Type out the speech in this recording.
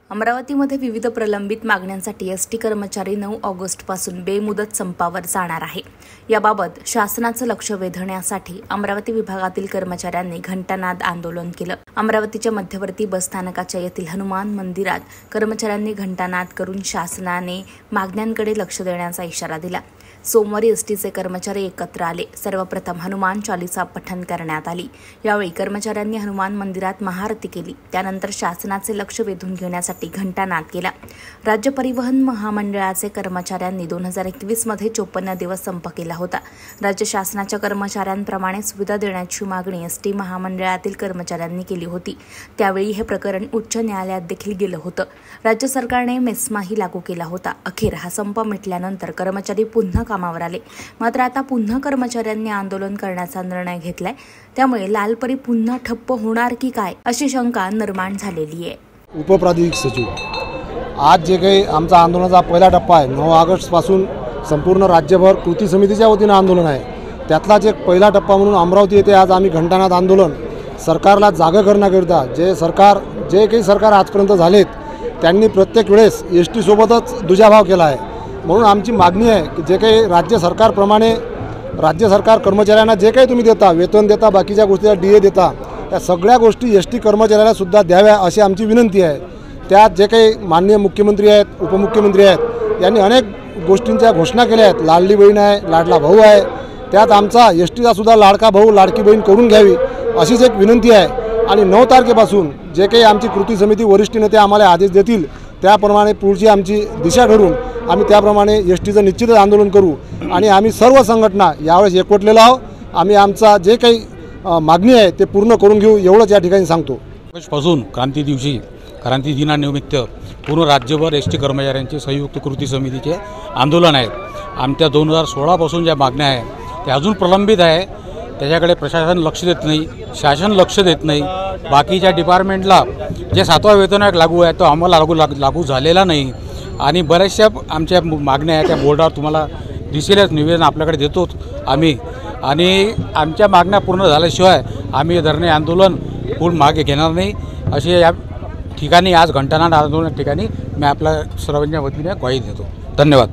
अमरावतीमध्ये विविध प्रलंबित मागण्यांसाठी एसटी कर्मचारी 9 ऑगस्टपासून बेमुदत संपावर जाणार आहे। याबाबत शासनाचं लक्ष वेधण्यासाठी अमरावती विभागातील कर्मचाऱ्यांनी घंटानाद आंदोलन केलं। अमरावतीच्या मध्यवर्ती बसस्थानकाच्या येथील हनुमान मंदिरात कर्मचाऱ्यांनी घंटानाद करून शासनाने मागण्यांकडे लक्ष देण्याचा इशारा दिला। सोमवारी एसटीचे कर्मचारी एकत्र आले। सर्वप्रथम हनुमान चालीसा पठण करण्यात आली। यावेळी कर्मचाऱ्यांनी हनुमान मंदिरात महाआरती केली। त्यानंतर शासनाचे लक्ष वेधून घेण्यासाठी घंटानाद केला। राज्य परिवहन महामंडळाचे कर्मचाऱ्यांनी 2021 मध्ये 54 दिवस संप केला होता। राज्य शासनाच्या कर्मचाऱ्यांप्रमाणे सुविधा देण्याची मागणी एसटी महामंडळातील कर्मचाऱ्यांनी केली होती। त्यावेळी हे प्रकरण उच्च न्यायालयात देखील गेलं होतं। राज्य सरकारने मेस्माही लागू केला होता। अखेर हा संप मिटल्यानंतर कर्मचारी पुन्हा कामावर आले। मात्र आता पुन्हा कर्मचाऱ्यांनी आंदोलन करण्याचा निर्णय घेतलाय। त्यामुळे लालपरी पुन्हा ठप्प होणार की काय अशी शंका निर्माण झालेली आहे। उपप्रादेशिक सचिव, आज जे काही आमचा आंदोलनाचा पहिला टप्पा आहे 9 ऑगस्टपासून संपूर्ण राज्यभर कृती समितीच्या वतीनं आंदोलन आहे। त्यातलाच एक पहिला टप्पा म्हणून अमरावती येथे आज आम्ही घंटानाद आंदोलन सरकारला जागा करण्याकरिता जे काही सरकार आजपर्यंत झालेत त्यांनी प्रत्येक वेळेस एसटी सोबतच दुजाभाव केला आहे। म्हणून आमची मागणी आहे की जे काही राज्य सरकार कर्मचाऱ्यांना जे काही तुम्ही देता, वेतन देता, बाकीच्या गोष्टीला DA देता, त्या सगळ्या गोष्टी एसटी कर्मचाऱ्याला सुद्धा द्याव्या अशी आमची विनंती आहे। त्यात जे काही माननीय मुख्यमंत्री आहेत, उपमुख्यमंत्री आहेत यांनी अनेक गोष्टींच्या घोषणा केल्या आहेत। लाडली बहीण आहे, लाडला भाऊ आहे, त्यात आमचा एसटीचा सुद्धा लाडका भाऊ लाडकी बहीण करून घ्यावी अशीच एक विनंती आहे। आणि 9 तारखेपासून जे काही आमची कृती समिती वरिष्ठ नेते आम्हाला आदेश देतील त्याप्रमाणे पुढची आमची दिशा ठरवून आम्ही त्याप्रमाणे एसटीचं निश्चितच आंदोलन करू। आणि आम्ही सर्व संघटना यावेळेस एकवटलेलो आहोत। आम्ही आमचा जे काही मागणी आहे ते पूर्ण करून घेऊ एवढंच या ठिकाणी सांगतो। पासून क्रांती दिनानिमित्त पूर्ण राज्यभर एसटी कर्मचाऱ्यांचे संयुक्त कृती समितीचे आंदोलन आहे। आमच्या 2016 पासून ज्या मागण्या आहेत त्या अजून प्रलंबित आहे। त्याच्याकडे प्रशासन लक्ष देत नाही, शासन लक्ष देत नाही। बाकीच्या डिपार्टमेंटला जे 7वा वेतन आयोग लागू आहे तो आम्हाला लागू झालेला नाही। आणि बऱ्याचशा आमच्या मागण्या आहेत त्या बोर्डावर तुम्हाला दिसेलच, निवेदन आपल्याकडे देतोच आम्ही। आणि आमच्या मागण्या पूर्ण झाल्याशिवाय आम्ही धरणे आंदोलन पूर्ण मागे घेणार नाही असे या ठिकाणी आज घंटानाद आंदोलन ठिकाणी मी आपल्या सर्वांच्या वतीने ग्वाही देतो। धन्यवाद।